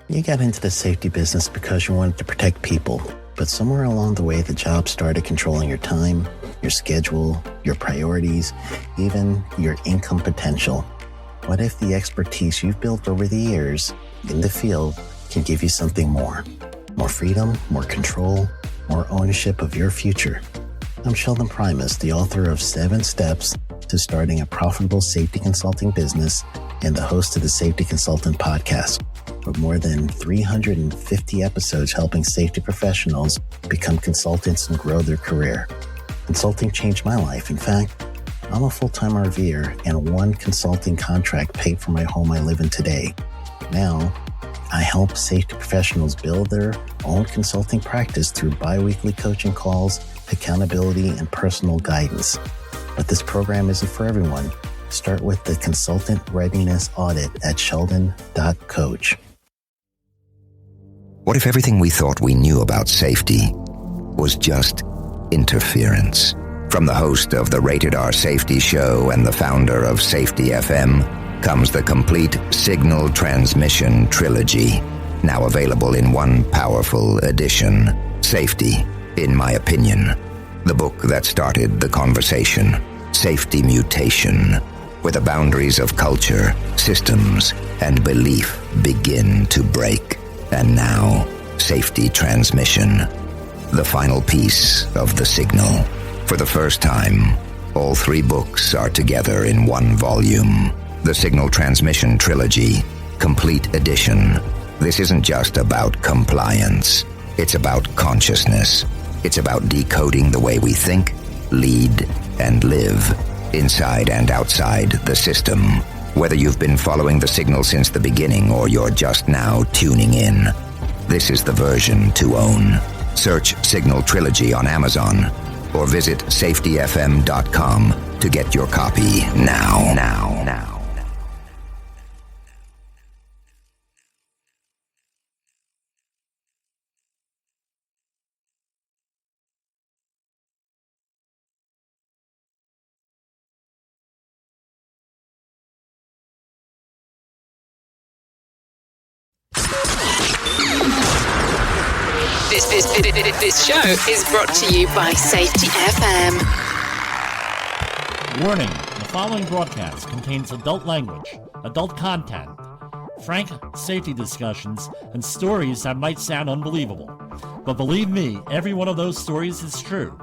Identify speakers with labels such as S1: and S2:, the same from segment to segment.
S1: You got into the safety business because you wanted to protect people, but somewhere along the way, the job started controlling your time, your schedule, your priorities, even your income potential. What if the expertise you've built over the years in the field can give you something more? More freedom, more control, more ownership of your future. I'm Sheldon Primus, the author of 7 Steps to Starting a Profitable Safety Consulting Business and the host of the Safety Consultant Podcast, with more than 350 episodes helping safety professionals become consultants and grow their career. Consulting changed my life. In fact, I'm a full-time RVer, and one consulting contract paid for my home I live in today. Now, I help safety professionals build their own consulting practice through bi-weekly coaching calls, accountability, and personal guidance. But this program isn't for everyone. Start with the Consultant Readiness Audit at sheldon.coach.
S2: What if everything we thought we knew about safety was just interference? From the host of the Rated R Safety Show and the founder of Safety FM comes the complete Signal Transmission Trilogy, now available in one powerful edition. Safety, in my opinion, the book that started the conversation. Safety Mutation, where the boundaries of culture, systems, and belief begin to break. And now, Safety Transmission, the final piece of the signal. For the first time, all 3 books are together in one volume. The Signal Transmission Trilogy, Complete Edition. This isn't just about compliance. It's about consciousness. It's about decoding the way we think, lead, and live, inside and outside the system. Whether you've been following the signal since the beginning or you're just now tuning in, this is the version to own. Search Signal Trilogy on Amazon or visit safetyfm.com to get your copy now.
S3: This show is brought to you by Safety FM.
S4: Warning, the following broadcast contains adult language, adult content, frank safety discussions, and stories that might sound unbelievable. But believe me, every one of those stories is true.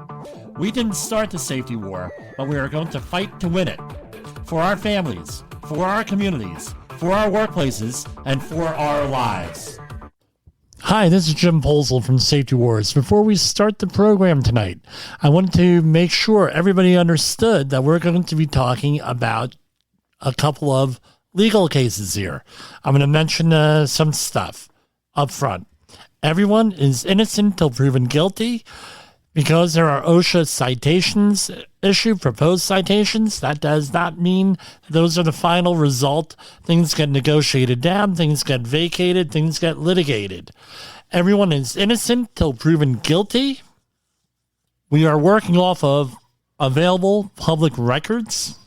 S4: We didn't start the safety war, but we are going to fight to win it. For our families, for our communities, for our workplaces, and for our lives. Hi, this is Jim Polzel from Safety Wars. Before we start the program tonight, I wanted to make sure everybody understood that we're going to be talking about a couple of legal cases here. I'm going to mention some stuff up front. Everyone is innocent till proven guilty. Because there are OSHA citations issued, proposed citations, that does not mean those are the final result. Things get negotiated down, things get vacated, things get litigated. Everyone is innocent till proven guilty. We are working off of available public records,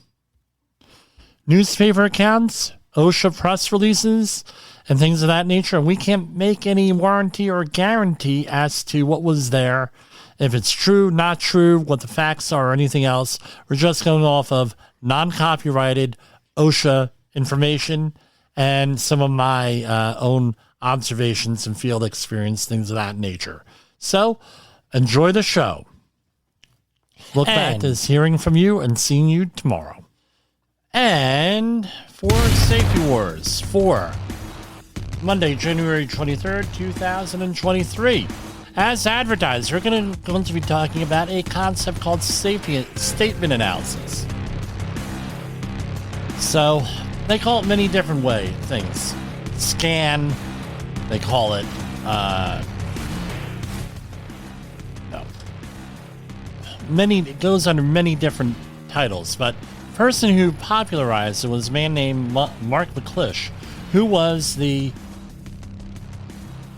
S4: newspaper accounts, OSHA press releases, and things of that nature. We can't make any warranty or guarantee as to what was there. If it's true, not true, what the facts are, or anything else. We're just going off of non-copyrighted OSHA information and some of my own observations and field experience, things of that nature. So, enjoy the show. Look back to hearing from you and seeing you tomorrow. And for Safety Wars for Monday, January 23rd, 2023. As advertised, we're going to be talking about a concept called statement analysis. So, they call it many different things. Scan, they call it, it goes under many different titles, but the person who popularized it was a man named Mark McClish, who was the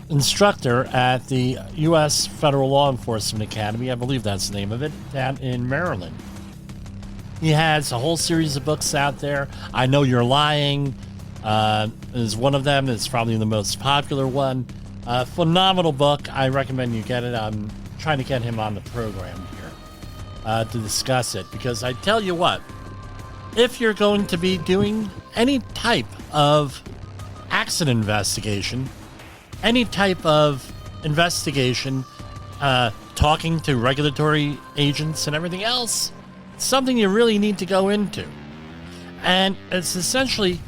S4: instructor at the U.S. Federal Law Enforcement Academy, I believe that's the name of it, down in Maryland. He has a whole series of books out there. I Know You're Lying, is one of them. It's probably the most popular one. Phenomenal book. I recommend you get it. I'm trying to get him on the program here to discuss it, because I tell you what, if you're going to be doing any type of accident investigation, any type of investigation, talking to regulatory agents and everything else, it's something you really need to go into. And it's essentially,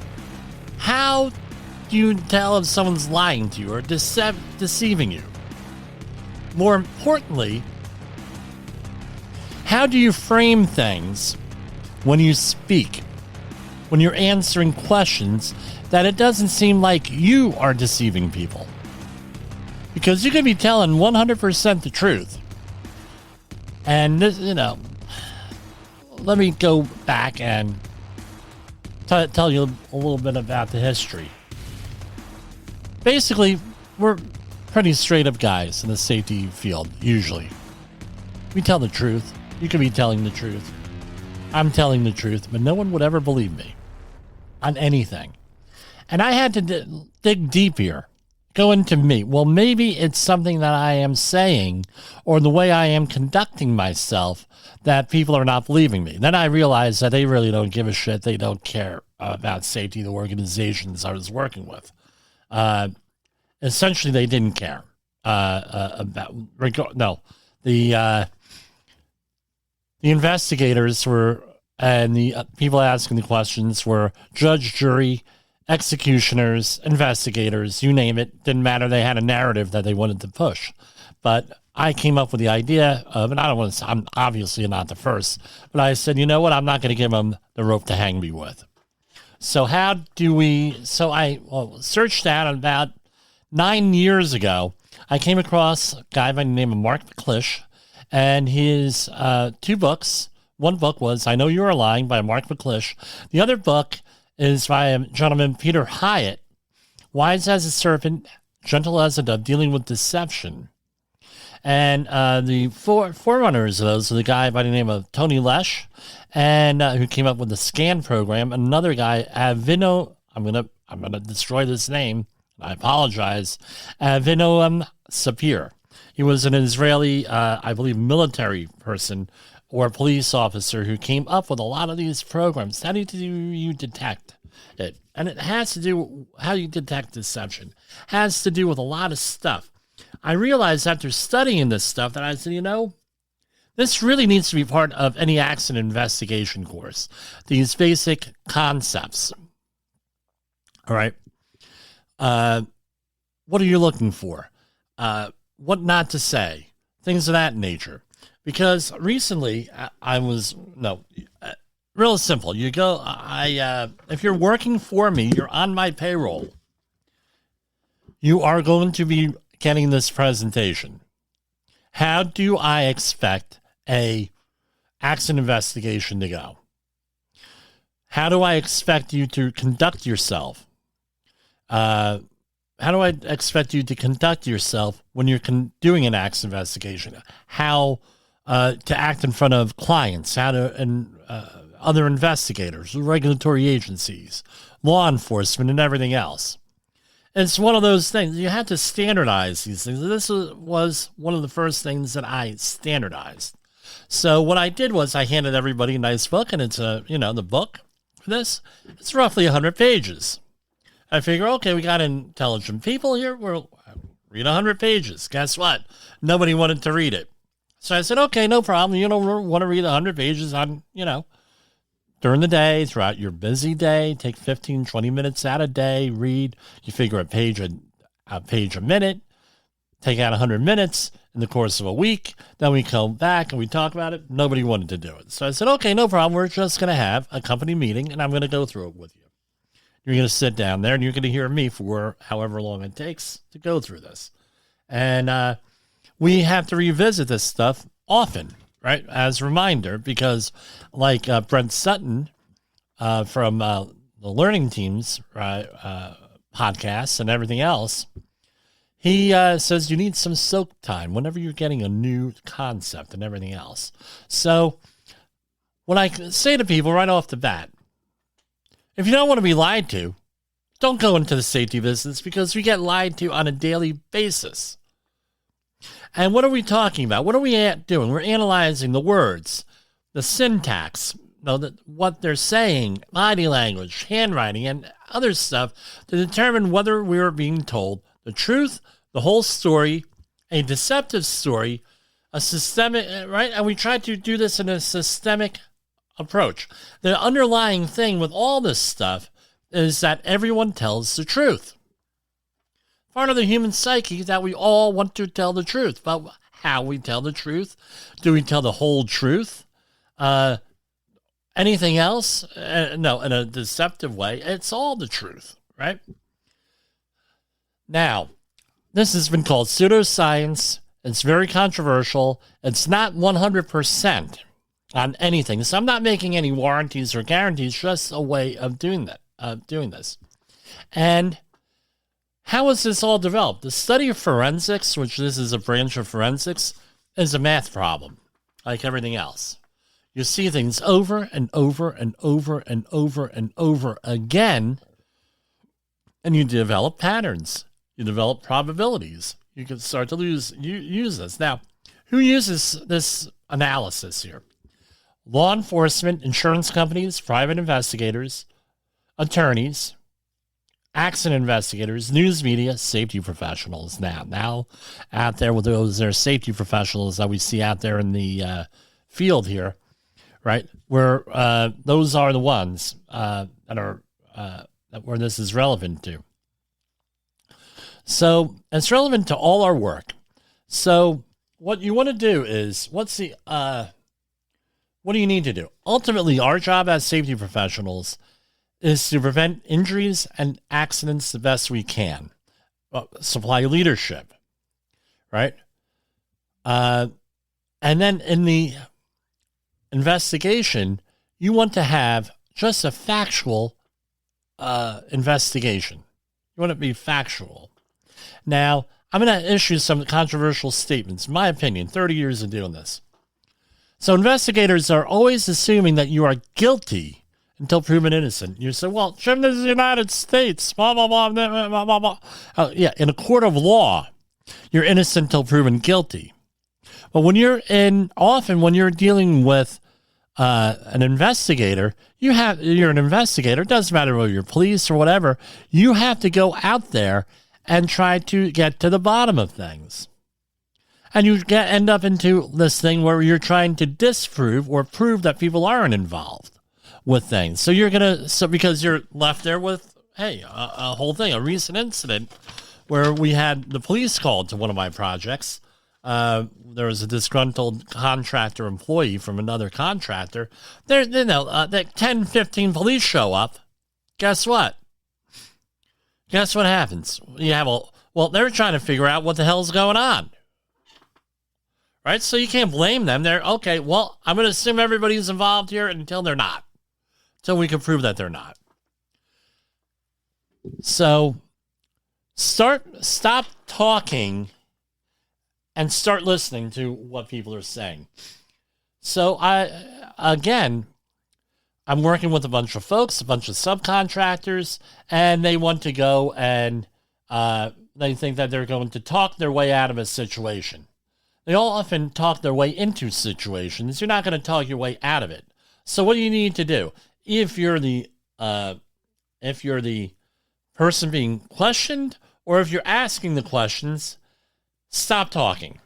S4: how do you tell if someone's lying to you or deceiving you? More importantly, how do you frame things when you speak, when you're answering questions, that it doesn't seem like you are deceiving people? Because you could be telling 100% the truth. And this, let me go back and tell you a little bit about the history. Basically, we're pretty straight up guys in the safety field, usually. We tell the truth. You could be telling the truth. I'm telling the truth, but no one would ever believe me on anything. And I had to dig deep here, go into me. Well, maybe it's something that I am saying or the way I am conducting myself that people are not believing me. Then I realized that they really don't give a shit. They don't care about safety, the organizations I was working with. Essentially, they didn't care the investigators were, and the people asking the questions were judge, jury, executioners, investigators, you name it. Didn't matter. They had a narrative that they wanted to push. But I came up with the idea of, and I don't want to, I'm obviously not the first, but I said, you know what? I'm not going to give them the rope to hang me with. So how do we, so I searched out about 9 years ago. I came across a guy by the name of Mark McClish, and his 2 books. One book was I Know You Are Lying by Mark McClish. The other book is by a gentleman, Peter Hyatt, Wise as a Serpent, Gentle as a Dove, Dealing with Deception. And the forerunners of those are the guy by the name of Tony Lesh, and who came up with the SCAN program. Another guy, Avino, I'm gonna destroy this name. I apologize. Avino Sapir. He was an Israeli, I believe, military person or police officer who came up with a lot of these programs. How do you detect it? And it has to do how you detect deception. Has to do with a lot of stuff. I realized after studying this stuff that I said, this really needs to be part of any accident investigation course. These basic concepts. All right. What are you looking for? What not to say? Things of that nature. Because recently real simple. You go, if you're working for me, you're on my payroll. You are going to be getting this presentation. How do I expect a accident investigation to go? How do I expect you to conduct yourself? How do I expect you to conduct yourself when you're doing an accident investigation? How to act in front of clients, how to other investigators, regulatory agencies, law enforcement, and everything else. It's one of those things. You have to standardize these things. This was one of the first things that I standardized. So what I did was I handed everybody a nice book, and it's the book for this. It's roughly 100 pages. I figure, okay, we got intelligent people here. We'll read 100 pages. Guess what? Nobody wanted to read it. So I said, okay, no problem. You don't want to read 100 pages on, during the day, throughout your busy day, take 15, 20 minutes out a day, read. You figure a page a minute, take out 100 minutes in the course of a week. Then we come back and we talk about it. Nobody wanted to do it. So I said, okay, no problem. We're just going to have a company meeting, and I'm going to go through it with you. You're going to sit down there, and you're going to hear me for however long it takes to go through this. And we have to revisit this stuff often, right, as a reminder, because like Brent Sutton from the Learning Teams podcasts and everything else, he says you need some soak time whenever you're getting a new concept and everything else. So what I say to people right off the bat, if you don't want to be lied to, don't go into the safety business because we get lied to on a daily basis. And what are we talking about? What are we doing? We're analyzing the words, the syntax, what they're saying, body language, handwriting, and other stuff to determine whether we're being told the truth, the whole story, a deceptive story, a systemic, right? And we try to do this in a systemic approach. The underlying thing with all this stuff is that everyone tells the truth. Part of the human psyche that we all want to tell the truth. But how we tell the truth? Do we tell the whole truth? Anything else? No, in a deceptive way. It's all the truth, right? Now, this has been called pseudoscience. It's very controversial. It's not 100% on anything. So I'm not making any warranties or guarantees, just a way of doing this. And how is this all developed? The study of forensics, which this is a branch of forensics, is a math problem, like everything else. You see things over and over and over and over and over again, and you develop patterns. You develop probabilities. You can start to use this. Now, who uses this analysis here? Law enforcement, insurance companies, private investigators, attorneys, accident investigators, news media, safety professionals. Now out there with those are safety professionals that we see out there in the field here, right? Where those are the ones where this is relevant to. So it's relevant to all our work. So what you want to do is, what do you need to do? Ultimately, our job as safety professionals is to prevent injuries and accidents the best we can. Supply leadership, right? And then in the investigation, you want to have just a factual investigation. You want it to be factual. Now, I'm going to issue some controversial statements. In my opinion, 30 years of doing this. So investigators are always assuming that you are guilty until proven innocent. You say, well, Jim, this is the United States, blah, blah, blah, blah, blah, blah. Yeah, in a court of law, you're innocent until proven guilty. But when you're dealing with an investigator, you're an investigator. It doesn't matter whether you're police or whatever. You have to go out there and try to get to the bottom of things. And you end up into this thing where you're trying to disprove or prove that people aren't involved with things. So because you're left there with, a whole thing, a recent incident where we had the police called to one of my projects. There was a disgruntled contractor employee from another contractor. That 10, 15 police show up. Guess what? Guess what happens? They're trying to figure out what the hell's going on. Right? So you can't blame them. I'm going to assume everybody's involved here until they're not. Until we can prove that they're not. So stop talking and start listening to what people are saying. So I'm working with a bunch of folks, a bunch of subcontractors, and they want to go and they think that they're going to talk their way out of a situation. They all often talk their way into situations. You're not going to talk your way out of it. So what do you need to do? If you're the person being questioned, or if you're asking the questions, stop talking.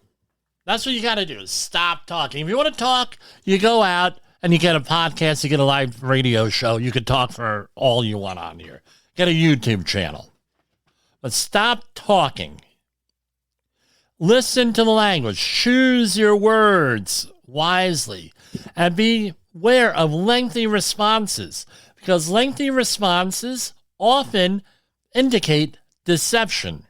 S4: That's what you got to do, is stop talking. If you want to talk, you go out and you get a podcast, you get a live radio show. You can talk for all you want on here. Get a YouTube channel. But stop talking. Listen to the language. Choose your words wisely. And be aware of lengthy responses. Because lengthy responses often indicate deception.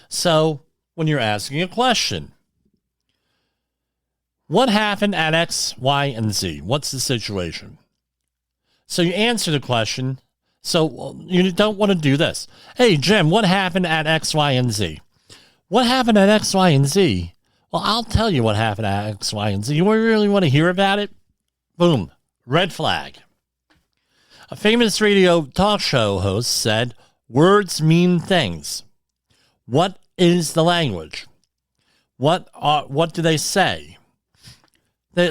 S4: So, when you're asking a question, what happened at X, Y, and Z? What's the situation? So you answer the question. So you don't want to do this. Hey, Jim, what happened at X, Y, and Z? What happened at X, Y, and Z? Well, I'll tell you what happened at X, Y, and Z. You really want to hear about it? Boom. Red flag. A famous radio talk show host said, words mean things. What is the language? What do they say?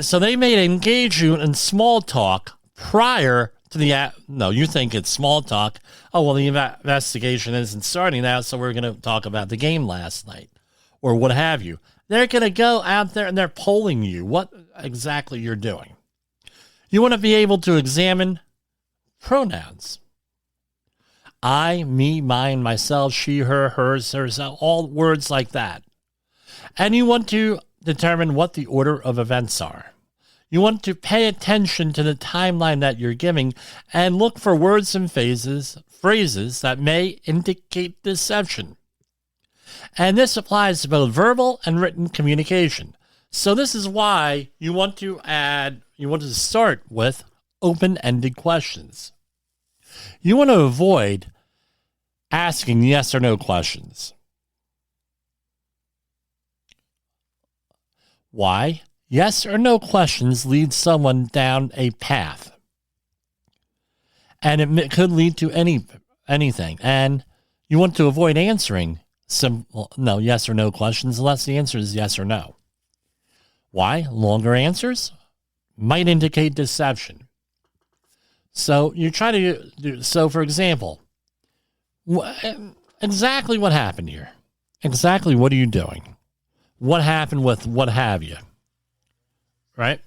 S4: So they may engage you in small talk prior to the... No, you think it's small talk. Oh, well, the investigation isn't starting now, so we're going to talk about the game last night or what have you. They're going to go out there and they're polling you what exactly you're doing. You want to be able to examine pronouns. I, me, mine, myself, she, her, hers, herself, all words like that. And you want to determine what the order of events are. You want to pay attention to the timeline that you're giving and look for words and phrases that may indicate deception. And this applies to both verbal and written communication. So this is why you want to start with open-ended questions. You want to avoid asking yes or no questions. Why? Yes or no questions lead someone down a path. And it could lead to anything. And you want to avoid answering yes or no questions unless the answer is yes or no. Why? Longer answers might indicate deception. So you try to do, so for example, exactly what happened here? Exactly what are you doing? What happened with what have you? Right?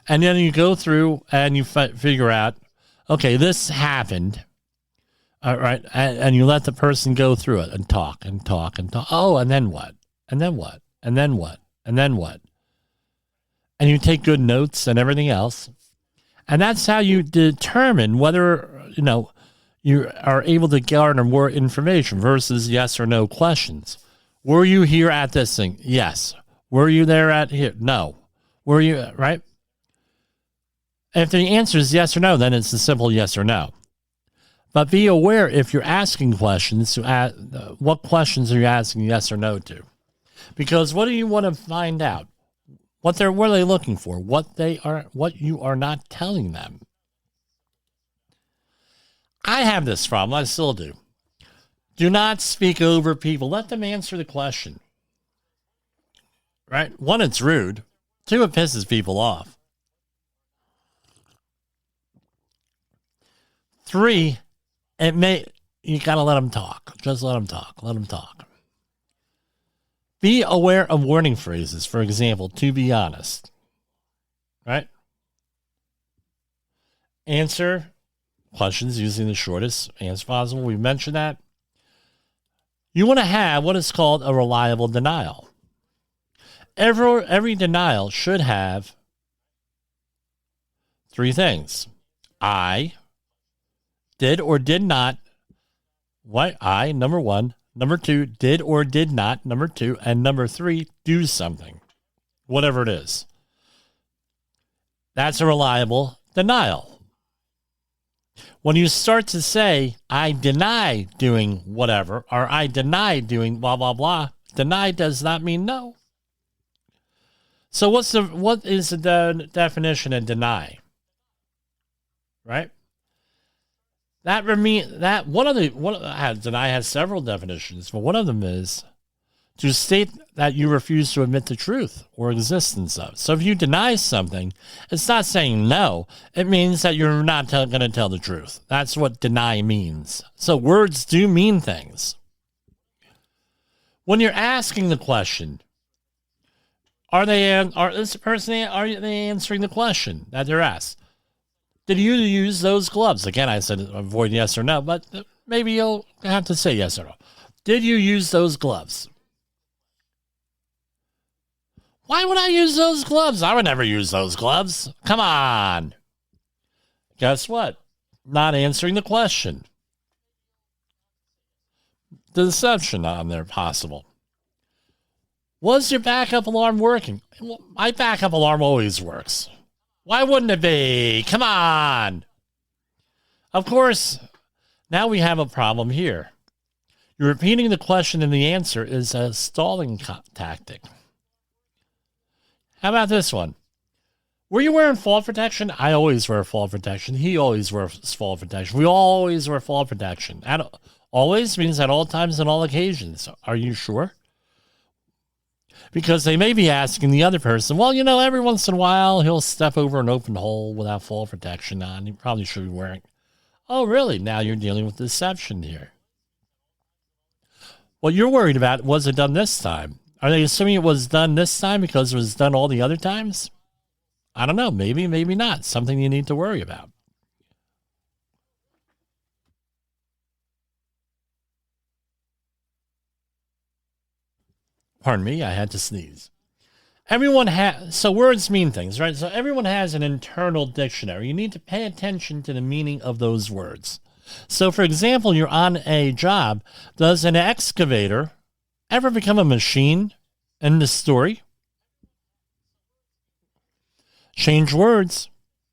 S4: And then you go through and you figure out, okay, this happened. All right. And you let the person go through it and talk and talk and talk. Oh, and then what? And then what? And then what? And then what? And you take good notes and everything else. And that's how you determine whether, you are able to garner more information versus yes or no questions. Were you here at this thing? Yes. Were you there at here? No. Were you, right? If the answer is yes or no, then it's a simple yes or no. But be aware if you're asking questions, what questions are you asking yes or no to? Because what do you want to find out? What are they looking for? What you are not telling them. I have this problem. I still do. Do not speak over people. Let them answer the question. Right? 1, it's rude. 2, it pisses people off. 3, you gotta let them talk. Just let them talk. Let them talk. Be aware of warning phrases. For example, to be honest. Right? Answer questions using the shortest answer possible. We mentioned that. You want to have what is called a reliable denial. Every denial should have 3 things. I did or did not. Number 1. Number 2, did or did not. Number 2. And number 3, do something. Whatever it is. That's a reliable denial. When you start to say, I deny doing whatever, or I deny doing blah, blah, blah, deny does not mean no. So what is the definition of deny? Right? Deny has several definitions, but one of them is to state that you refuse to admit the truth or existence of. So if you deny something, it's not saying no. It means that you're not going to tell the truth. That's what deny means. So words do mean things. When you're asking the question, are they answering the question that they're asked? Did you use those gloves? Again, I said avoid yes or no, but maybe you'll have to say yes or no. Did you use those gloves? Why would I use those gloves? I would never use those gloves. Come on. Guess what? Not answering the question. The deception on there possible. Was your backup alarm working? Well, my backup alarm always works. Why wouldn't it be? Come on. Of course, now we have a problem here. You're repeating the question and the answer is a stalling tactic. How about this one? Were you wearing fall protection? I always wear fall protection. He always wears fall protection. We always wear fall protection. Always means at all times and all occasions. Are you sure? Because they may be asking the other person, well, every once in a while he'll step over an open hole without fall protection on. He probably should be wearing. Oh, really? Now you're dealing with deception here. What you're worried about, was it done this time? Are they assuming it was done this time because it was done all the other times? I don't know. Maybe, maybe not. Something you need to worry about. Pardon me, I had to sneeze. So words mean things, right? So everyone has an internal dictionary. You need to pay attention to the meaning of those words. So, for example, you're on a job. Does an excavator ever become a machine in the story? Change words,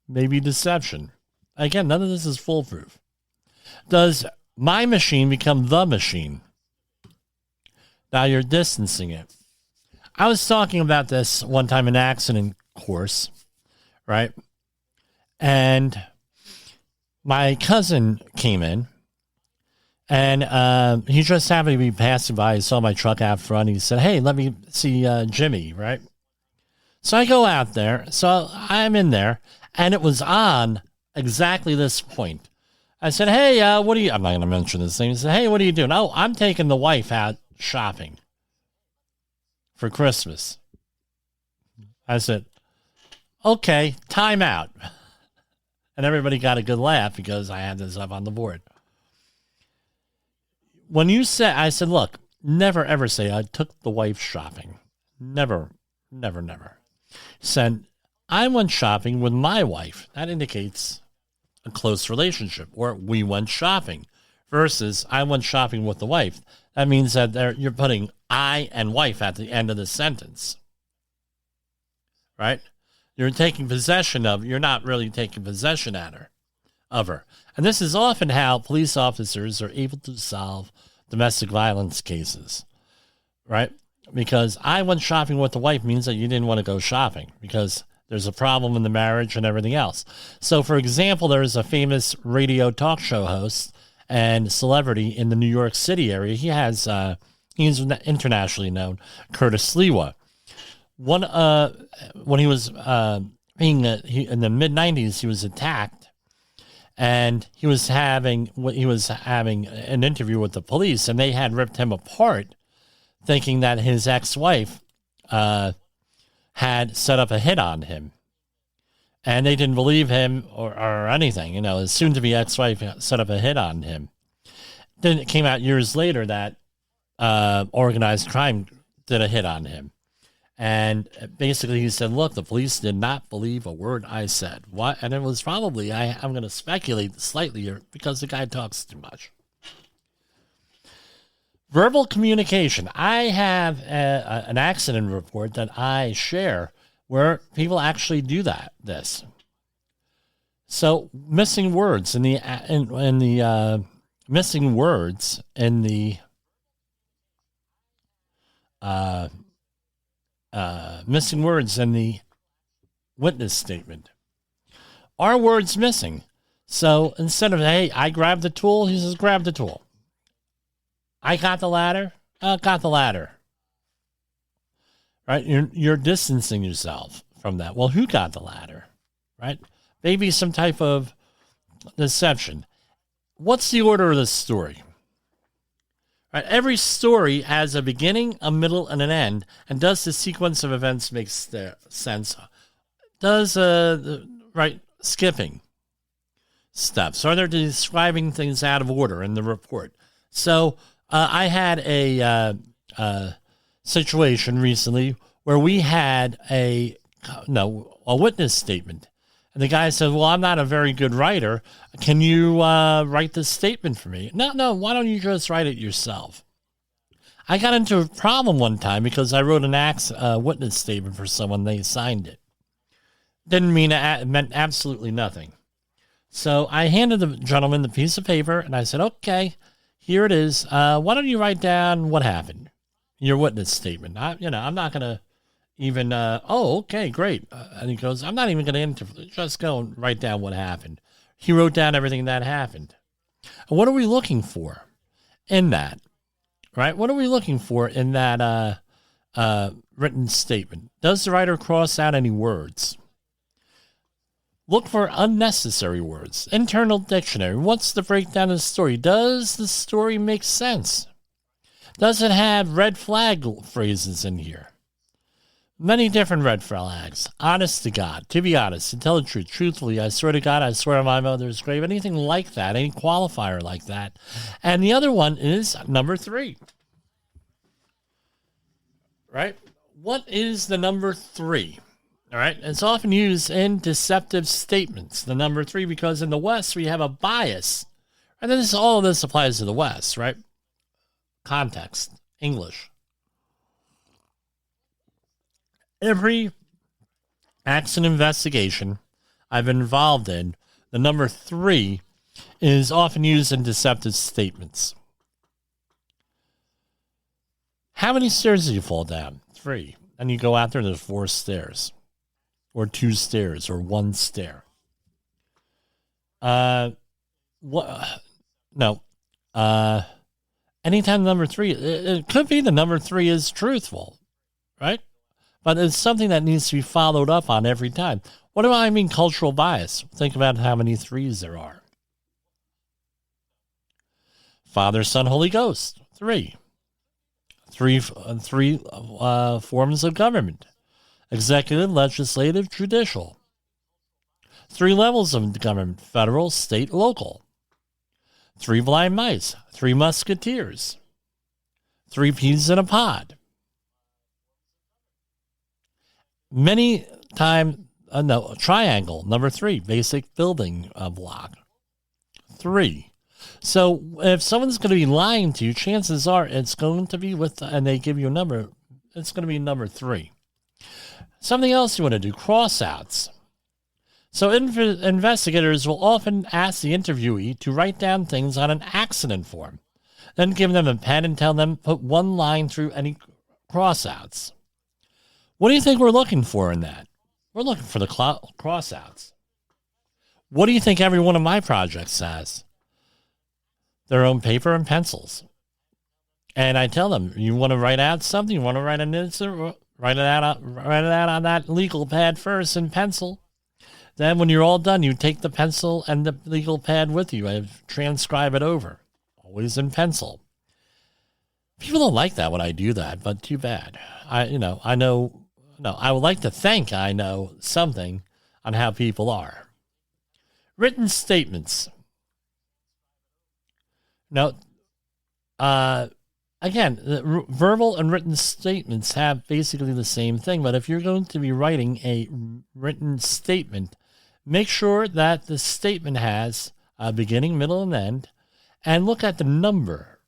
S4: maybe deception. Again, none of this is foolproof. Does my machine become the machine? Now you're distancing it. I was talking about this one time in an accident course, right? And my cousin came in, and he just happened to be passing by. He saw my truck out front. He said, hey, let me see Jimmy, right? So I go out there. So I'm in there, and it was on exactly this point. I said, hey, what are you... I'm not going to mention this thing. He said, hey, what are you doing? Oh, I'm taking the wife out shopping for Christmas. I said, okay, time out. And everybody got a good laugh because I had this up on the board. When you said, I said, look, never ever say I took the wife shopping. Never, never, never. Said, I went shopping with my wife. That indicates a close relationship. Or we went shopping versus I went shopping with the wife. That means that you're putting I and wife at the end of the sentence. Right? You're taking possession of, you're not really taking possession of her. And this is often how police officers are able to solve domestic violence cases, right? Because I went shopping with the wife means that you didn't want to go shopping because there's a problem in the marriage and everything else. So, for example, there's a famous radio talk show host and celebrity in the New York City area. He's internationally known, Curtis Lewa. When he was in the mid-90s, he was attacked, and he was having an interview with the police, and they had ripped him apart, thinking that his ex-wife had set up a hit on him, and they didn't believe him or anything. His soon-to-be ex-wife set up a hit on him. Then it came out years later that organized crime did a hit on him. And basically he said, look, the police did not believe a word I said. What? And it was probably, I'm going to speculate slightly here because the guy talks too much. Verbal communication. I have an accident report that I share where people actually do this. So missing words missing words in the missing words in the witness statement. Are words missing? So instead of, hey, I grabbed the tool, he says, grab the tool. I got the ladder, got the ladder. Right? You're distancing yourself from that. Well, who got the ladder? Right? Maybe some type of deception. What's the order of the story? Right, every story has a beginning, a middle, and an end. And does the sequence of events make sense? Does skipping steps? Are they describing things out of order in the report? So I had a situation recently where we had a witness statement. And the guy said, well, I'm not a very good writer. Can you write this statement for me? No, why don't you just write it yourself? I got into a problem one time because I wrote an witness statement for someone. They signed it. Didn't mean it meant absolutely nothing. So I handed the gentleman the piece of paper, and I said, okay, here it is. Why don't you write down what happened? Your witness statement. I'm not going to even, oh, okay, great. And he goes, I'm not even going to just go and write down what happened. He wrote down everything that happened. And what are we looking for in that? Right? What are we looking for in that written statement? Does the writer cross out any words? Look for unnecessary words. Internal dictionary. What's the breakdown of the story? Does the story make sense? Does it have red flag phrases in here? Many different red flags. Honest to God. To be honest. To tell the truth. Truthfully. I swear to God. I swear on my mother's grave. Anything like that. Any qualifier like that. And the other one is number 3. Right? What is the number 3? All right. It's often used in deceptive statements. The number 3, because in the West we have a bias. And then all of this applies to the West, right? Context. English. Every accident investigation I've been involved in, the number 3 is often used in deceptive statements. How many stairs did you fall down? 3. And you go out there and there's 4 stairs. Or 2 stairs. Or 1 stair. Anytime number 3, it could be the number 3 is truthful. Right? But it's something that needs to be followed up on every time. What do I mean cultural bias? Think about how many 3s there are. Father, Son, Holy Ghost. 3. Three forms of government. Executive, legislative, judicial. 3 levels of government. Federal, state, local. 3 blind mice. 3 musketeers. 3 peas in a pod. Triangle, number 3, basic building block. 3. So if someone's going to be lying to you, chances are it's going to be and they give you a number, it's going to be number 3. Something else you want to do, cross-outs. So investigators will often ask the interviewee to write down things on an accident form, then give them a pen and tell them put 1 line through any cross-outs. What do you think we're looking for in that? We're looking for the cross-outs. What do you think every one of my projects has? Their own paper and pencils. And I tell them, you want to write out something? You want to write an answer? Write it out on that legal pad first in pencil. Then when you're all done, you take the pencil and the legal pad with you and transcribe it over. Always in pencil. People don't like that when I do that, but too bad. I would like to think I know something on how people are. Written statements. Now, again, verbal and written statements have basically the same thing, but if you're going to be writing a written statement, make sure that the statement has a beginning, middle, and end, and look at the number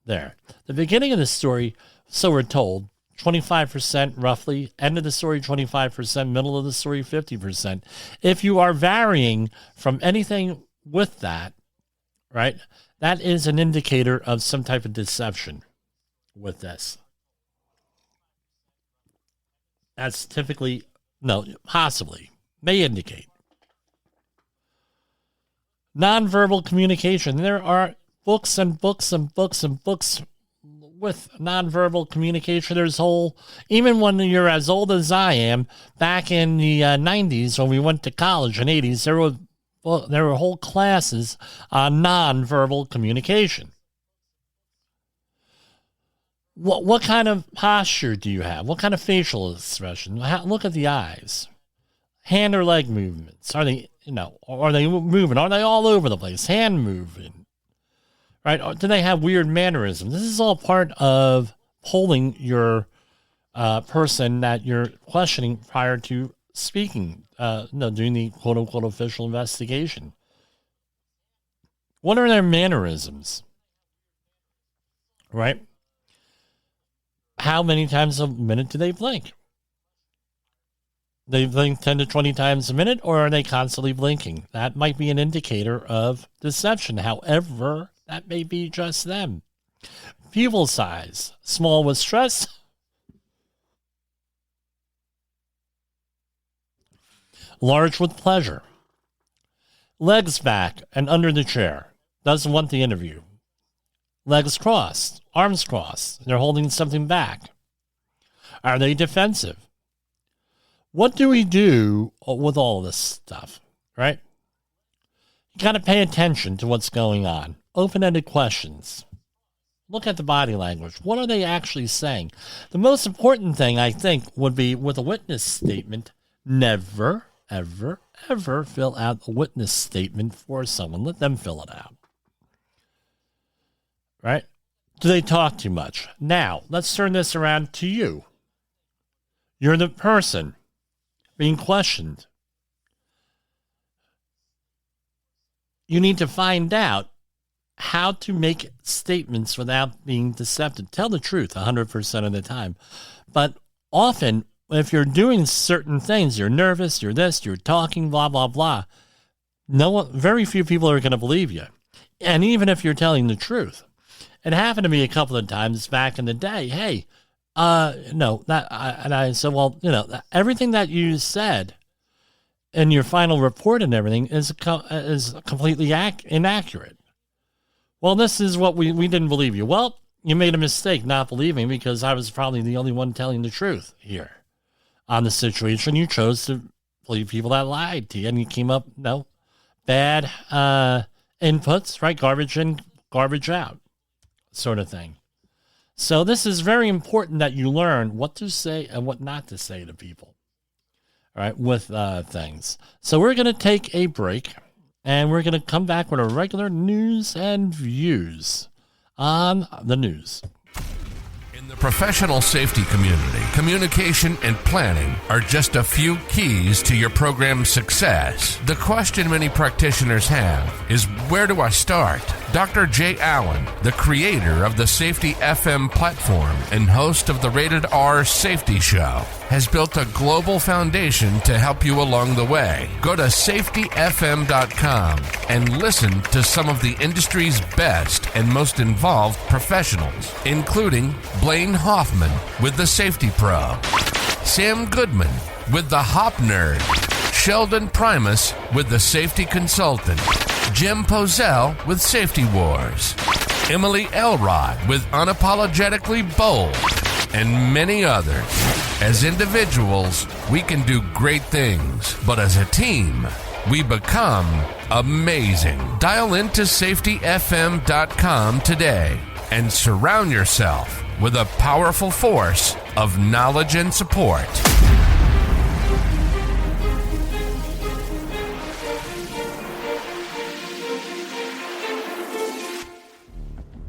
S4: there. The beginning of the story, so we're told, 25% roughly, end of the story 25%, middle of the story 50%. If you are varying from anything with that, right, that is an indicator of some type of deception with this. That's typically, possibly, may indicate. Nonverbal communication. There are books and books and books and books with nonverbal communication. There's even when you're as old as I am, back in the 90s when we went to college in 80s, there were whole classes on nonverbal communication. What kind of posture do you have? What kind of facial expression? Look at the eyes. Hand or leg movements. Are they moving? Are they all over the place? Hand moving. Right? Or do they have weird mannerisms? This is all part of polling your person that you're questioning prior to speaking, doing the quote-unquote official investigation. What are their mannerisms? Right? How many times a minute do they blink? They blink 10 to 20 times a minute, or are they constantly blinking? That might be an indicator of deception. However, that may be just them. Pupil size, small with stress, Large with pleasure. Legs back and under the chair. Doesn't want the interview. Legs crossed. Arms crossed. They're holding something back. Are they defensive? What do we do with all this stuff, right? You got to pay attention to what's going on. Open-ended questions. Look at the body language. What are they actually saying? The most important thing, I think, would be with a witness statement, never, ever, ever fill out a witness statement for someone. Let them fill it out. Right? Do they talk too much? Now, let's turn this around to you. You're the person being questioned. You need to find out how to make statements without being deceptive. Tell the truth 100% of the time. But often, if you're doing certain things, you're nervous, you're this, you're talking, blah, blah, blah, very few people are going to believe you. And even if you're telling the truth. It happened to me a couple of times back in the day. Hey, no, and I said, well, everything that you said in your final report and everything is completely inaccurate. Well, this is what we didn't believe you. Well, you made a mistake not believing because I was probably the only one telling the truth here on the situation. You chose to believe people that lied to you, and you came up, bad inputs, right? Garbage in, garbage out, sort of thing. So this is very important that you learn what to say and what not to say to people, all right, with things. So we're going to take a break. And we're going to come back with our regular news and views on the news.
S5: In the professional safety community, communication and planning are just a few keys to your program's success. The question many practitioners have is, where do I start? Dr. Jay Allen, the creator of the Safety FM platform and host of the Rated R Safety Show, has built a global foundation to help you along the way. Go to safetyfm.com and listen to some of the industry's best and most involved professionals, including Blaine Hoffman with the Safety Pro, Sam Goodman with the Hop Nerd, Sheldon Primus with the Safety Consultant, Jim Pozell with Safety Wars, Emily Elrod with Unapologetically Bold, and many others. As individuals, we can do great things, but as a team, we become amazing. Dial into safetyfm.com today and surround yourself with a powerful force of knowledge and support.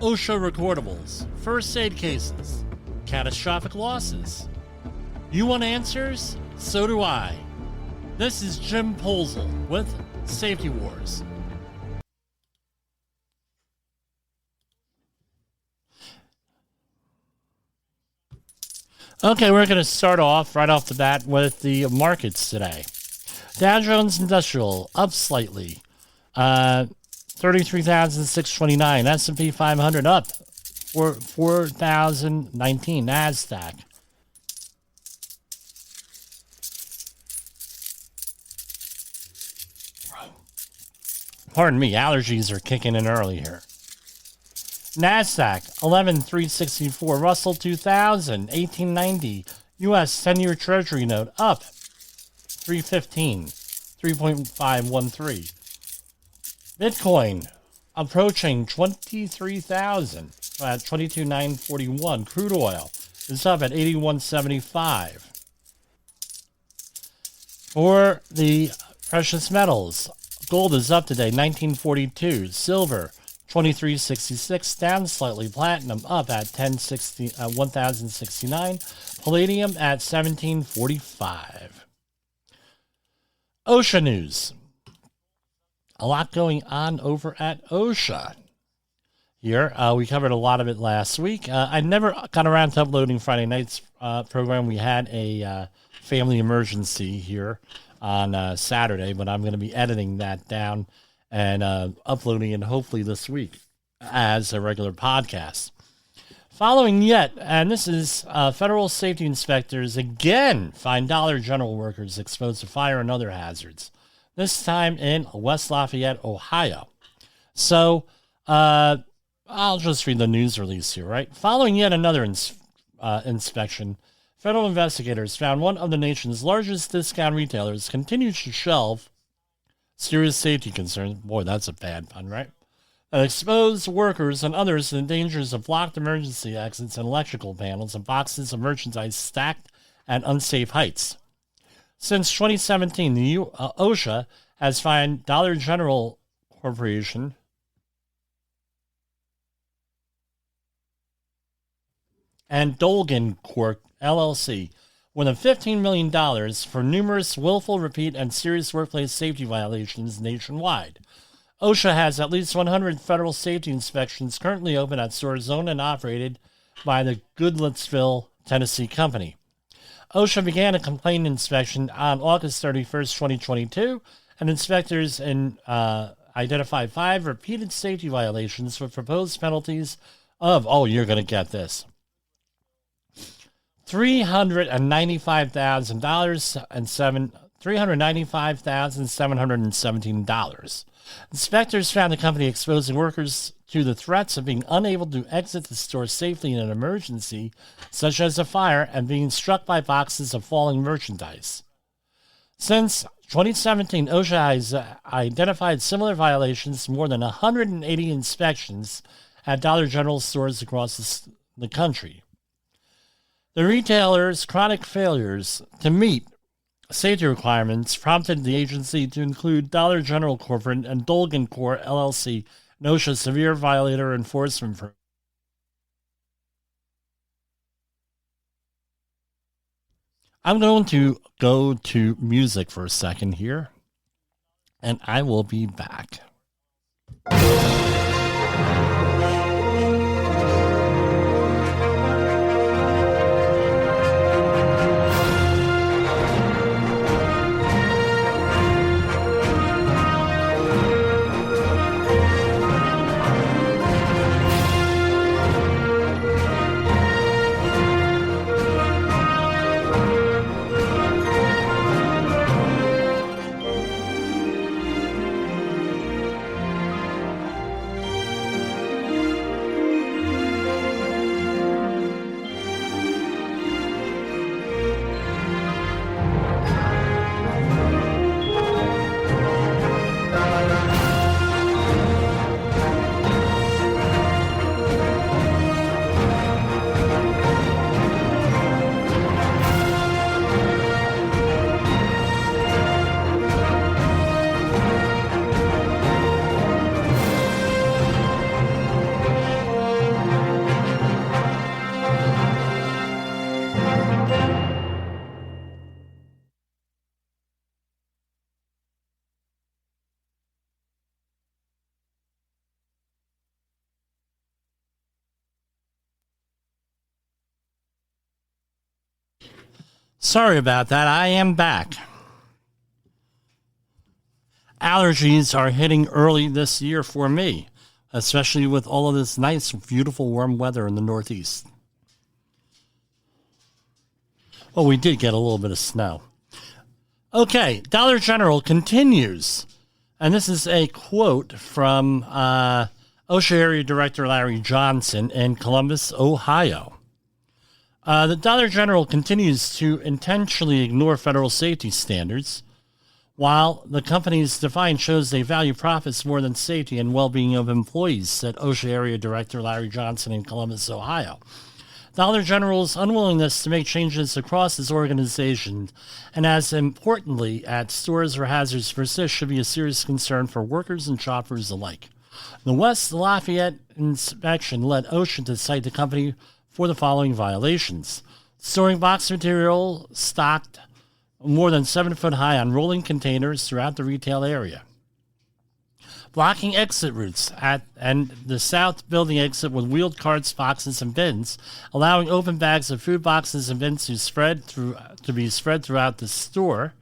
S4: OSHA recordables, first aid cases, catastrophic losses. You want answers? So do I. This is Jim Pozell with Safety Wars. Okay, we're going to start off right off the bat with the markets today. Dow Jones Industrial up slightly, 33,629. S&P 500 up 4,019. NASDAQ pardon me, allergies are kicking in early here. NASDAQ 11,364. Russell 2000 1890. U.S. 10-year Treasury note up 315, 3.513. Bitcoin approaching 23,000 at 22,941. Crude oil is up at 81.75. For the precious metals, gold is up today 1942. Silver 2366, down slightly. Platinum up at 1069. Palladium at 1745. OSHA news. A lot going on over at OSHA. Here, we covered a lot of it last week. I never got around to uploading Friday night's program. We had a family emergency here on Saturday, but I'm going to be editing that down and uploading it hopefully this week as a regular podcast. Following yet, and this is federal safety inspectors again find Dollar General workers exposed to fire and other hazards, this time in West Lafayette, Ohio. So I'll just read the news release here, right? Following yet another inspection, federal investigators found one of the nation's largest discount retailers continues to shelve serious safety concerns. Boy, that's a bad pun, right? That expose workers and others to the dangers of blocked emergency exits and electrical panels and boxes of merchandise stacked at unsafe heights. Since 2017, the OSHA has fined Dollar General Corporation and Dolgan Corp. LLC more than $15 million for numerous willful, repeat, and serious workplace safety violations nationwide. OSHA has at least 100 federal safety inspections currently open at stores owned and operated by the Goodlettsville, Tennessee company. OSHA began a complaint inspection on August 31st, 2022, and inspectors identified 5 repeated safety violations with proposed penalties of, you're going to get this, $395,717. Inspectors found the company exposing workers to the threats of being unable to exit the store safely in an emergency, such as a fire, and being struck by boxes of falling merchandise. Since 2017, OSHA has identified similar violations in more than 180 inspections at Dollar General stores across the country. The retailer's chronic failures to meet safety requirements prompted the agency to include Dollar General Corporate and Dolgan Corp. LLC in OSHA's severe violator enforcement program. I'm going to go to music for a second here, and I will be back. Sorry about that. I am back. Allergies are hitting early this year for me, especially with all of this nice, beautiful, warm weather in the Northeast. Well, we did get a little bit of snow. Okay, Dollar General continues. And this is a quote from OSHA Area Director Larry Johnson in Columbus, Ohio. The Dollar General continues to intentionally ignore federal safety standards, while the company's defiance shows they value profits more than safety and well-being of employees, said OSHA Area Director Larry Johnson in Columbus, Ohio. Dollar General's unwillingness to make changes across its organization, and as importantly at stores where hazards persist, should be a serious concern for workers and shoppers alike. The West Lafayette inspection led OSHA to cite the company for the following violations: storing box material stocked more than 7 foot high on rolling containers throughout the retail area, blocking exit routes and the south building exit with wheeled carts, boxes, and bins, allowing open bags of food boxes and bins to be spread throughout the store,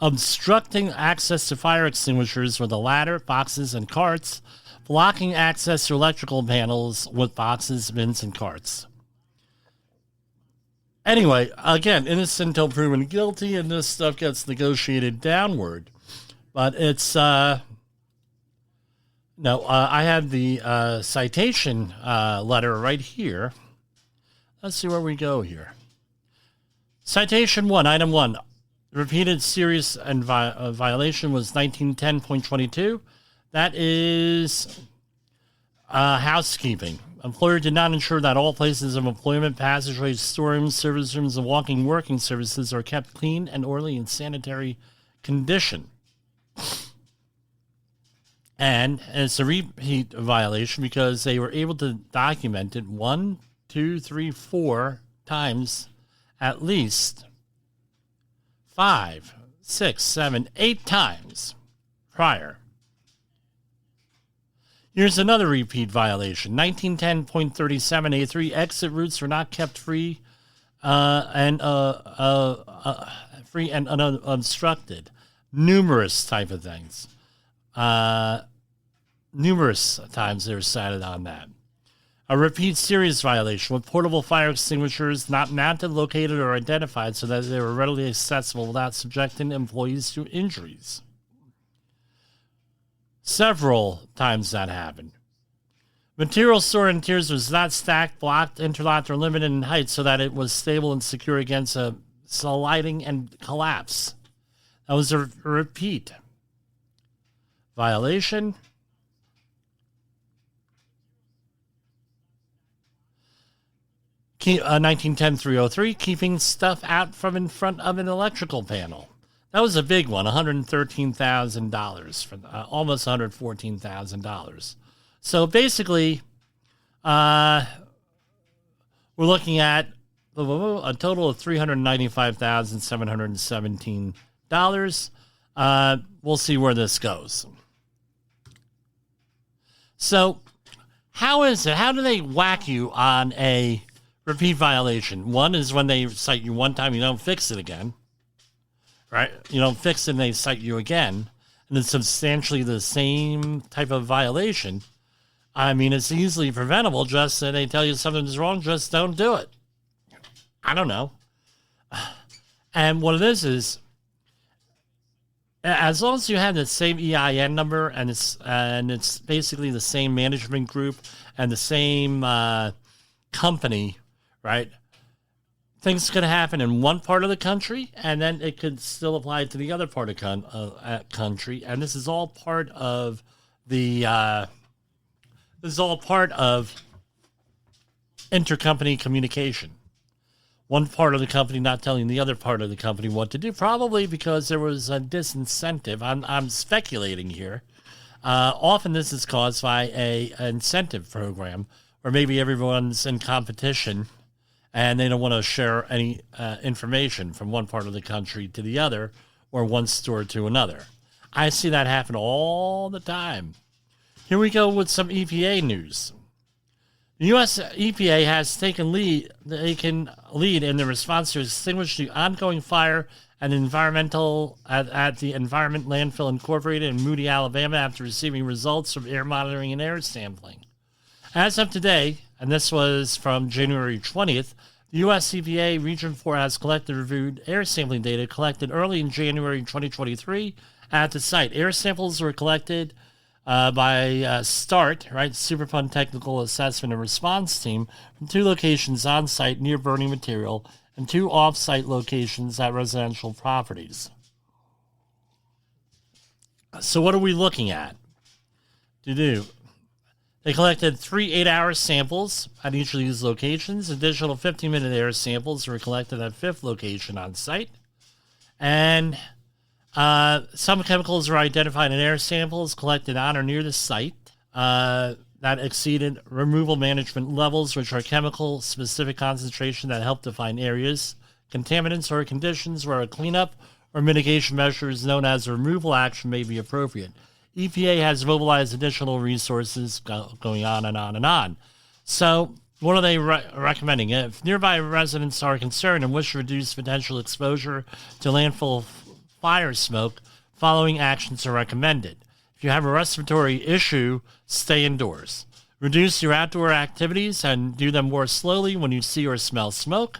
S4: obstructing access to fire extinguishers with a ladder, boxes, and carts, blocking access to electrical panels with boxes, bins, and carts. Anyway, again, innocent until proven guilty, and this stuff gets negotiated downward. But it's, I have the citation letter right here. Let's see where we go here. Citation 1, item 1. Repeated serious and violation was 1910.22. That is housekeeping. Employer did not ensure that all places of employment, passageways, storerooms, service rooms, and walking working services are kept clean and orderly in sanitary condition. And it's a repeat violation because they were able to document it 1, 2, 3, 4 times at least 5, 6, 7, 8 times prior. Here's another repeat violation. 1910.37A3, exit routes were not kept free and unobstructed. Numerous type of things. Numerous times they were cited on that. A repeat serious violation with portable fire extinguishers not mounted, located, or identified so that they were readily accessible without subjecting employees to injuries. Several times that happened. Material stored in tiers was not stacked, blocked, interlocked, or limited in height so that it was stable and secure against a sliding and collapse. That was a repeat violation. 1910-303, keeping stuff out from in front of an electrical panel. That was a big one, $113,000, for almost $114,000. So basically, we're looking at a total of $395,717. We'll see where this goes. So, how is it? How do they whack you on a repeat violation? One is when they cite you one time, you don't fix it again. Right? You don't fix it and they cite you again. And it's substantially the same type of violation. I mean, it's easily preventable. Just they tell you something's wrong, just don't do it. I don't know. And what it is as long as you have the same EIN number and it's basically the same management group and the same company, right? Things could happen in one part of the country, and then it could still apply to the other part of country. And this is all part of the intercompany communication. One part of the company not telling the other part of the company what to do, probably because there was a disincentive. I'm speculating here. Often this is caused by an incentive program, or maybe everyone's in competition and they don't want to share any information from one part of the country to the other or one store to another. I see that happen all the time. Here we go with some EPA news. The U.S. EPA has taken lead in the response to extinguish the ongoing fire at the Environment Landfill Incorporated in Moody, Alabama, after receiving results from air monitoring and air sampling. As of today, and this was from January 20th, the U.S. EPA Region 4 has collected and reviewed air sampling data collected early in January 2023 at the site. Air samples were collected by START, right, Superfund Technical Assessment and Response Team, from 2 locations on site near burning material and 2 off-site locations at residential properties. So what are we looking at to do? They collected 3 8-hour samples at each of these locations. Additional 15-minute air samples were collected at 5th location on site. And some chemicals were identified in air samples collected on or near the site that exceeded removal management levels, which are chemical-specific concentration that help define areas, contaminants, or conditions where a cleanup or mitigation measures known as removal action may be appropriate. EPA has mobilized additional resources going on and on and on. So what are they recommending? If nearby residents are concerned and wish to reduce potential exposure to landfill fire smoke, following actions are recommended. If you have a respiratory issue, stay indoors. Reduce your outdoor activities and do them more slowly when you see or smell smoke.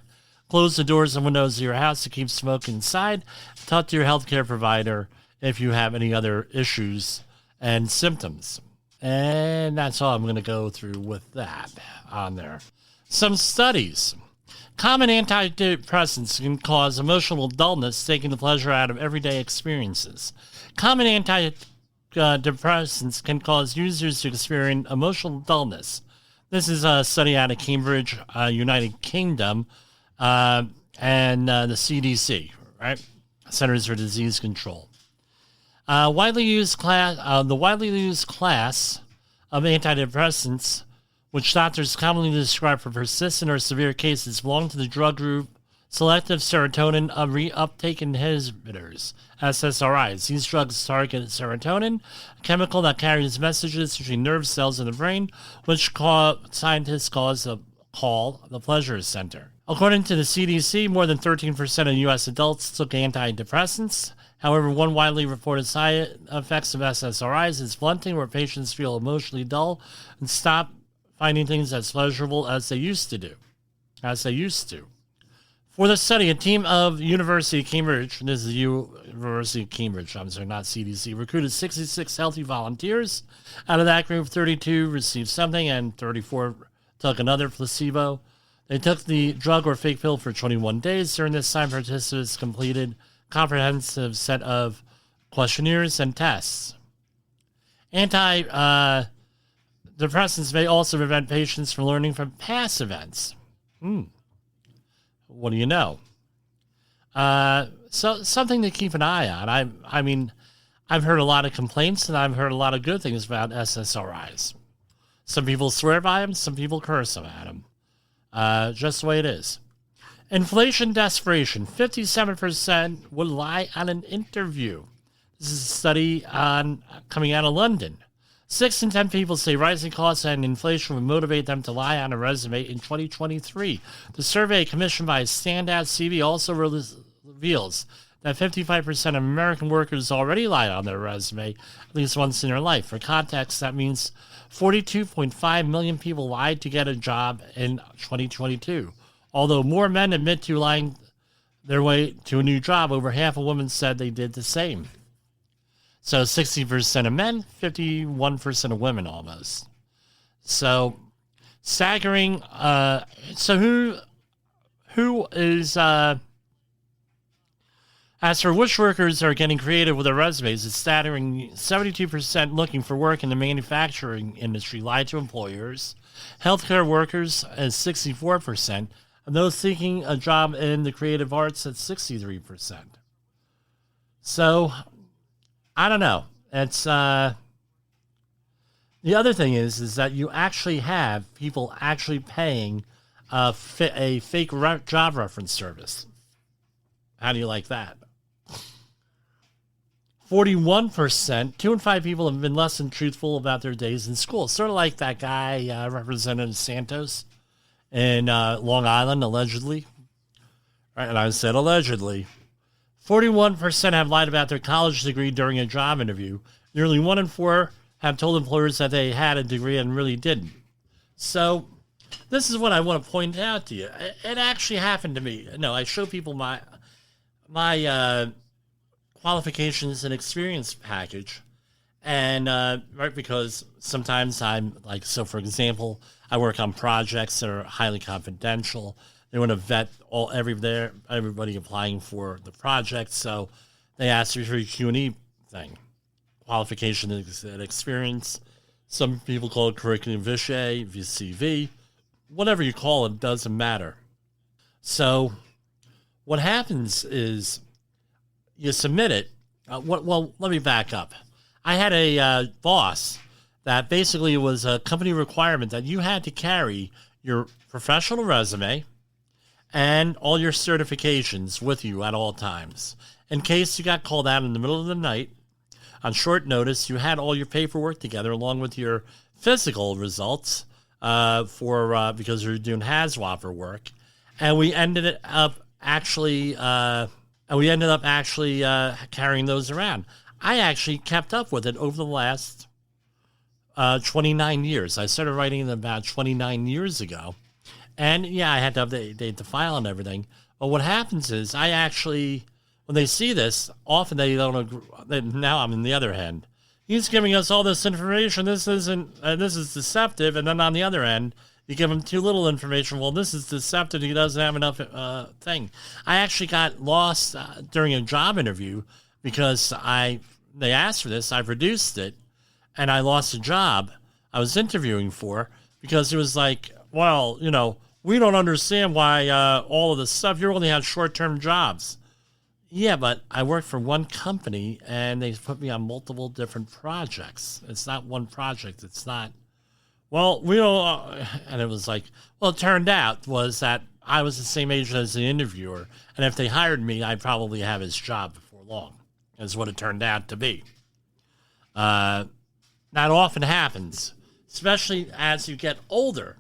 S4: Close the doors and windows of your house to keep smoke inside. Talk to your healthcare provider if you have any other issues and symptoms. And that's all I'm going to go through with that on there. Some studies. Common antidepressants can cause emotional dullness, taking the pleasure out of everyday experiences. Common antidepressants can cause users to experience emotional dullness. This is a study out of Cambridge, United Kingdom, and the CDC, right? Centers for Disease Control. The widely used class of antidepressants, which doctors commonly describe for persistent or severe cases, belong to the drug group selective serotonin reuptake inhibitors, SSRIs. These drugs target serotonin, a chemical that carries messages between nerve cells in the brain, which scientists call the pleasure center. According to the CDC, more than 13% of U.S. adults took antidepressants. However, one widely reported side effects of SSRIs is blunting, where patients feel emotionally dull and stop finding things as pleasurable as they used to. For the study, a team of University of Cambridge, this is University of Cambridge, I'm sorry, not CDC, recruited 66 healthy volunteers. Out of that group, 32 received something and 34 took another placebo. They took the drug or fake pill for 21 days. During this time, participants completed a comprehensive set of questionnaires and tests. Antidepressants may also prevent patients from learning from past events. What do you know? So something to keep an eye on. I mean, I've heard a lot of complaints and I've heard a lot of good things about SSRIs. Some people swear by them, some people curse them at them. Just the way it is. Inflation desperation. 57% would lie on an interview. This is a study coming out of London. 6 in 10 people say rising costs and inflation would motivate them to lie on a resume in 2023. The survey, commissioned by Standout CV, also reveals that 55% of American workers already lie on their resume at least once in their life. For context, that means 42.5 million people lied to get a job in 2022. Although more men admit to lying their way to a new job, over half of women said they did the same. So 60% of men, 51% of women almost. So staggering. So who is, as for which workers are getting creative with their resumes, it's staggering. 72% looking for work in the manufacturing industry lied to employers. Healthcare workers is 64%. And those seeking a job in the creative arts at 63%. So, I don't know. It's, the other thing is that you actually have people actually paying a fake job reference service. How do you like that? 41%, 2 in 5 people have been less than truthful about their days in school. Sort of like that guy, Representative Santos in Long Island, allegedly. Right, and I said allegedly. 41% have lied about their college degree during a job interview. Nearly 1 in 4 have told employers that they had a degree and really didn't. So this is what I want to point out to you. It actually happened to me. No, I show people my qualifications and experience package. And, right, because sometimes I'm like, so for example, I work on projects that are highly confidential. They want to vet everybody applying for the project. So they ask me for a Q&E thing, qualification and experience. Some people call it curriculum vitae, CV, whatever you call it, doesn't matter. So what happens is you submit it. Well, let me back up. I had a boss that basically was a company requirement that you had to carry your professional resume and all your certifications with you at all times. In case you got called out in the middle of the night, on short notice, you had all your paperwork together along with your physical results because you're doing HAZWOPER work. And we ended up actually carrying those around. I actually kept up with it over the last 29 years. I started writing it about 29 years ago. And yeah, I had to update the file and everything. But what happens is I actually, when they see this, often they don't agree. Now I'm in the other hand. He's giving us all this information. This isn't, this is deceptive. And then on the other end, you give him too little information. Well, this is deceptive. He doesn't have enough thing. I actually got lost during a job interview because they asked for this. I produced it, and I lost a job I was interviewing for because it was like, well, you know, we don't understand why all of this stuff. You only have short-term jobs. Yeah, but I work for one company, and they put me on multiple different projects. It's not one project. It's not, well, we don't, and it was like, well, it turned out was that I was the same age as the interviewer, and if they hired me, I'd probably have his job before long, is what it turned out to be. That often happens, especially as you get older.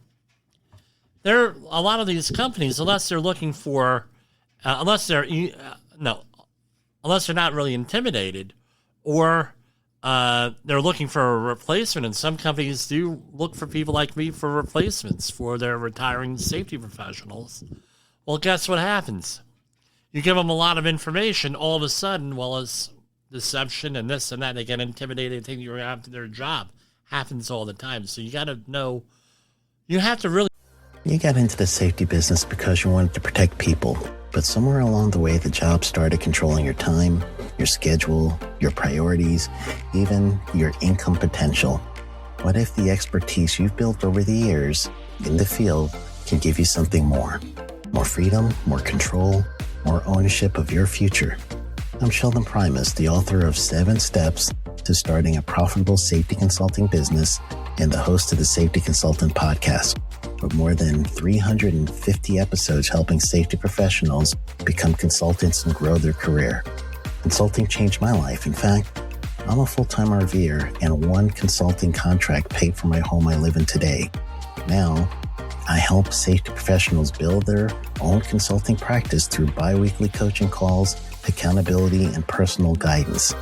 S4: There are a lot of these companies, unless they're looking for, unless they're not really intimidated, or they're looking for a replacement, and some companies do look for people like me for replacements for their retiring safety professionals. Well, guess what happens? You give them a lot of information, all of a sudden, well, it's deception and this and that, they get intimidated, think you're after their job. Happens all the time. So you got to know, you have to really.
S1: You got into the safety business because you wanted to protect people, but somewhere along the way, the job started controlling your time, your schedule, your priorities, even your income potential. What if the expertise you've built over the years in the field can give you something more? More freedom, more control, more ownership of your future. I'm Sheldon Primus, the author of 7 Steps to Starting a Profitable Safety Consulting Business and the host of the Safety Consultant Podcast, with more than 350 episodes helping safety professionals become consultants and grow their career. Consulting changed my life. In fact, I'm a full-time RVer, and one consulting contract paid for my home I live in today. Now, I help safety professionals build their own consulting practice through bi-weekly coaching calls, accountability, and personal guidance.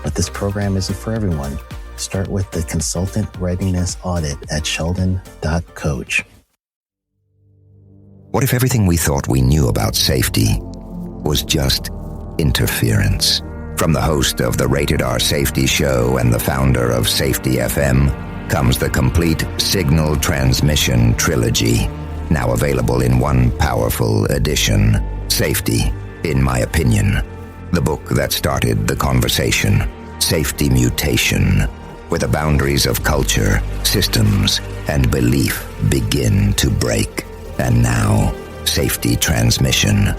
S1: But this program isn't for everyone. Start with the Consultant Readiness Audit at sheldon.coach.
S2: What if everything we thought we knew about safety was just interference? From the host of the Rated R Safety Show and the founder of Safety FM comes the complete signal transmission trilogy, now available in one powerful edition. Safety, in my opinion, the book that started the conversation. Safety Mutation, where the boundaries of culture, systems, and belief begin to break. And now, Safety Transmission,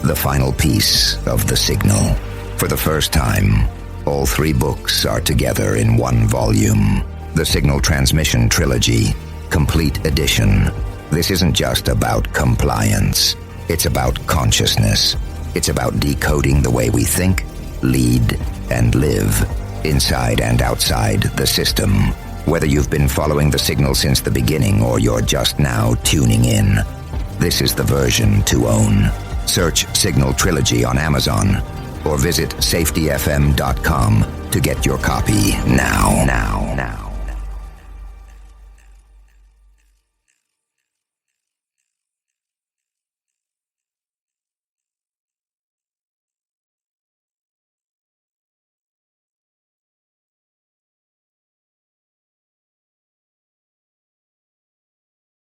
S2: the final piece of the signal. For the first time, all 3 books are together in one volume. The Signal Transmission Trilogy, Complete Edition. This isn't just about compliance. It's about consciousness. It's about decoding the way we think, lead, and live, inside and outside the system. Whether you've been following the signal since the beginning or you're just now tuning in, this is the version to own. Search Signal Trilogy on Amazon or visit safetyfm.com to get your copy now.